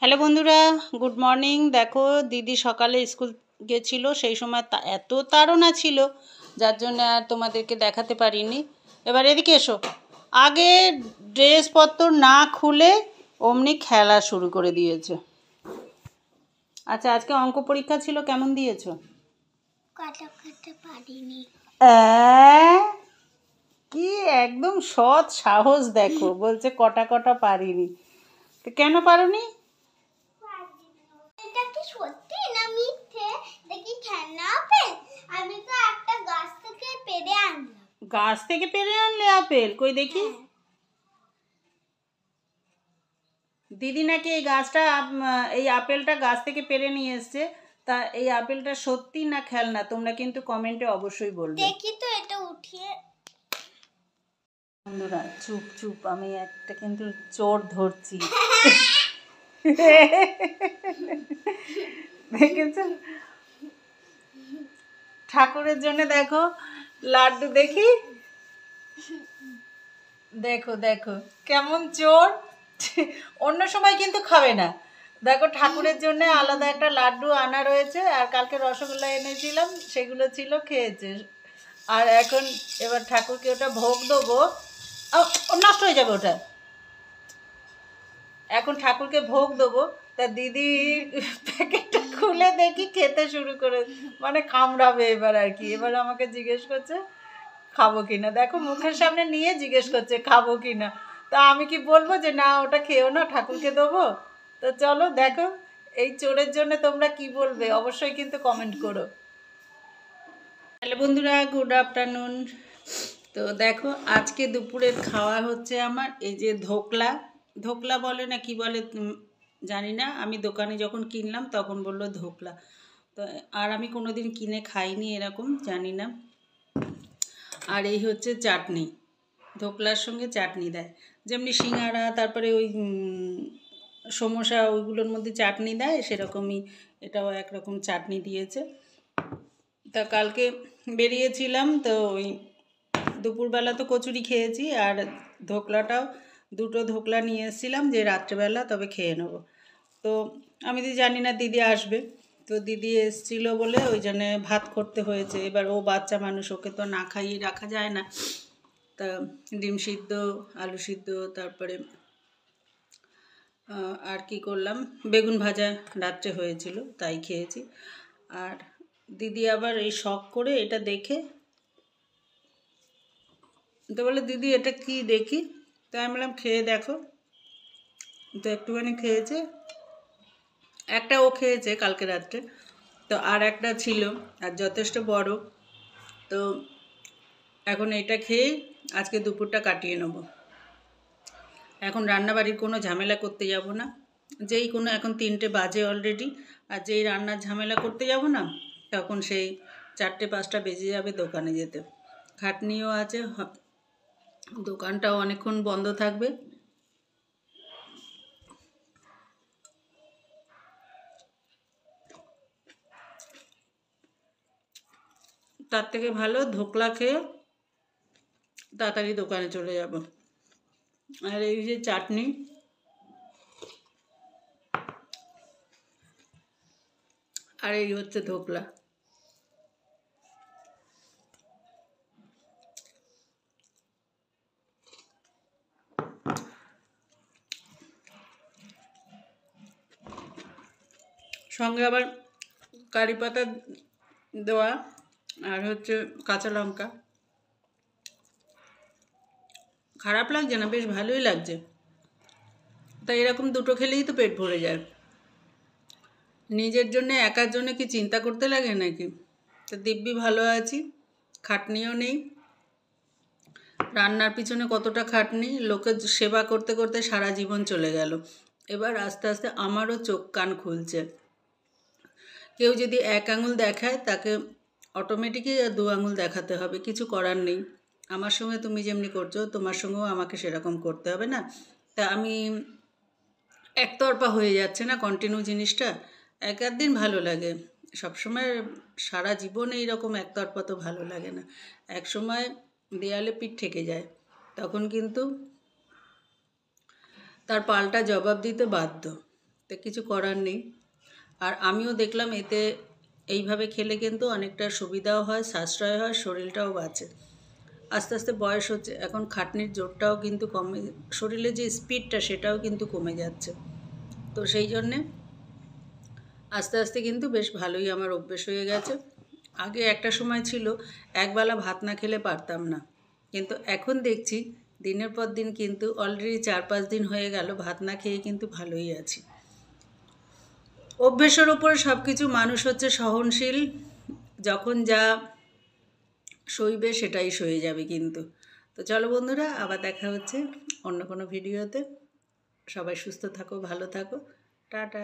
Hello বন্ধুরা, good morning. দেখো দিদি সকালে স্কুল গেছিল, সেই সময় এত তাড়না ছিল যার জন্য আর তোমাদেরকে দেখাতে পারিনি। এবার এদিকে এসো। আগে ড্রেসপত্র না খুলে অমনি খেলা শুরু করে দিয়েছে। আচ্ছা, আজকে অঙ্ক পরীক্ষা ছিল, কেমন দিয়েছো? পারিনি। কি একদম সৎ সাহস দেখো, বলছে কটা কটা পারিনি। তো কেন পারোনি? এটা কি সত্যি না মিথ্যে? দেখি খেলনা আপেল, আমি তো একটা গাছ থেকে পেড়ে আনলাম। গাছ থেকে পেড়ে আনলে আপেল? কই দেখি। দিদি নাকি এই গাছটা এই আপেলটা গাছ থেকে পেড়ে নিয়ে এসছে। তা এই আপেলটা সত্যি না খেলনা, তোমরা কিন্তু কমেন্টে অবশ্যই বলবে। দেখি তো এটা উঠিয়ে। বন্ধুরা চুপ চুপ, আমি একটা কিন্তু চোর ধরছি। দেখেছ? ঠাকুরের জন্য দেখো লাড্ডু, দেখি দেখো দেখো কেমন চোর। অন্য সময় কিন্তু খাবে না। দেখো ঠাকুরের জন্য আলাদা একটা লাড্ডু আনা রয়েছে, আর কালকে রসগোল্লা এনেছিলাম, সেগুলো ছিল, খেয়েছে। আর এখন এবার ঠাকুরকে ওটা ভোগ দেবো। নষ্ট হয়ে যাবে ওটা। এখন ঠাকুরকে ভোগ দেবো, তা দিদি প্যাকেটটা খুলে দেখি খেতে শুরু করে, মানে কামড়াবে এবার আর কি। এবার আমাকে জিজ্ঞেস করছে খাবো কিনা। দেখো মুখের সামনে নিয়ে জিজ্ঞেস করছে খাবো কিনা। তা আমি কি বলবো যে না ওটা খেও না, ঠাকুরকে দেবো? তো চলো দেখো এই চোরের জন্য তোমরা কি বলবে, অবশ্যই কিন্তু কমেন্ট করো। হ্যালো বন্ধুরা, গুড আফটারনুন। তো দেখো আজকে দুপুরের খাওয়া হচ্ছে আমার এই যে ধোকলা। ধোকলা বলে না কি বলে জানি না, আমি দোকানে যখন কিনলাম তখন বললো ধোকলা। তো আর আমি কোনো দিন কিনে খাইনি এরকম, জানি না। আর এই হচ্ছে চাটনি, ধোকলার সঙ্গে চাটনি দেয়, যেমনি সিঙ্গারা তারপরে ওই সমোসা ওইগুলোর মধ্যে চাটনি দেয়, সেরকমই এটাও একরকম চাটনি দিয়েছে। তা কালকে বেরিয়েছিলাম, তো ওই দুপুরবেলা তো কচুরি খেয়েছি, আর ধোকলাটাও দুটো ধোকলা নিয়ে এসেছিলাম যে রাত্রেবেলা তবে খেয়ে নেব। তো আমি তো জানি না দিদি আসবে, তো দিদি এসেছিলো বলে ওই জন্যে ভাত করতে হয়েছে। এবার ও বাচ্চা মানুষ, ওকে তো না খাইয়ে রাখা যায় না। তা ডিম সিদ্ধ, আলু সিদ্ধ, তারপরে আর কি করলাম, বেগুন ভাজা রাত্রে হয়েছিল তাই খেয়েছি। আর দিদি আবার এই শখ করে এটা দেখে, তো বলে দিদি এটা কি দেখি। তাই আমি বললাম খেয়ে দেখো। তো একটুখানি খেয়েছে, একটা ও খেয়েছে কালকে রাত্রে, তো আর একটা ছিল আর যথেষ্ট বড়। তো এখন এটা খেয়ে আজকে দুপুরটা কাটিয়ে নেব। এখন রান্নাবাড়ির কোনো ঝামেলা করতে যাব না, যেই কোনো, এখন 3টে বাজে অলরেডি, আর যেই রান্নার ঝামেলা করতে যাব না তখন সেই 4টে-5টা বেজে যাবে দোকানে যেতে। খাটনিও আছে, দোকানটাও অনেকক্ষণ বন্ধ থাকবে। তার থেকে ভালো ধোকলা খেয়ে তাড়াতাড়ি দোকানে চলে যাব। আর এই যে চাটনি, আর এই হচ্ছে ধোকলা। সঙ্গে আবার কারি পাতা দেওয়া, আর হচ্ছে কাঁচা লঙ্কা। খারাপ লাগছে না, বেশ ভালোই লাগছে। তাই এরকম দুটো খেলেই তো পেট ভরে যায়। নিজের জন্য একার জন্য কি চিন্তা করতে লাগে নাকি? তো দিব্যি ভালো আছি, খাটনিও নেই। রান্নার পিছনে কতটা খাটনি, লোকের সেবা করতে করতে সারা জীবন চলে গেল। এবার আস্তে আস্তে আমারও চোখ কান খুলছে। কেউ যদি 1 আঙুল দেখায় তাকে অটোমেটিকই 2 আঙুল দেখাতে হবে, কিছু করার নেই। আমার সঙ্গে তুমি যেমনি করছো তোমার সঙ্গেও আমাকে সেরকম করতে হবে না? তা আমি একতরফা হয়ে যাচ্ছে না কন্টিনিউ জিনিসটা। এক দিন ভালো লাগে, সবসময় সারা জীবন এইরকম একতরফা তো ভালো লাগে না। এক সময় দেয়ালে পিঠ ঠেকে যায়, তখন কিন্তু তার পাল্টা জবাব দিতে বাধ্য। তো কিছু করার নেই। আর আমিও দেখলাম এতে এইভাবে খেলে কিন্তু অনেকটা সুবিধাও হয়, সাশ্রয় হয়, শরীরটাও বাঁচে। আস্তে আস্তে বয়স হচ্ছে, এখন খাটনির জোরটাও কিন্তু কমে, শরীরে যে স্পিডটা সেটাও কিন্তু কমে যাচ্ছে। তো সেই জন্যে আস্তে আস্তে কিন্তু বেশ ভালোই আমার অভ্যেস হয়ে গেছে। আগে একটা সময় ছিল একবেলা ভাত না খেলে পারতাম না, কিন্তু এখন দেখছি দিনের পর দিন কিন্তু অলরেডি 4-5 দিন হয়ে গেল ভাত না খেয়ে কিন্তু ভালোই আছি। অভ্যেসের ওপরে সব কিছু, মানুষ হচ্ছে সহনশীল, যখন যা সইবে সেটাই সয়ে যাবে কিন্তু। তো চলো বন্ধুরা, আবার দেখা হচ্ছে অন্য কোনো ভিডিওতে। সবাই সুস্থ থাকো, ভালো থাকো, টাটা।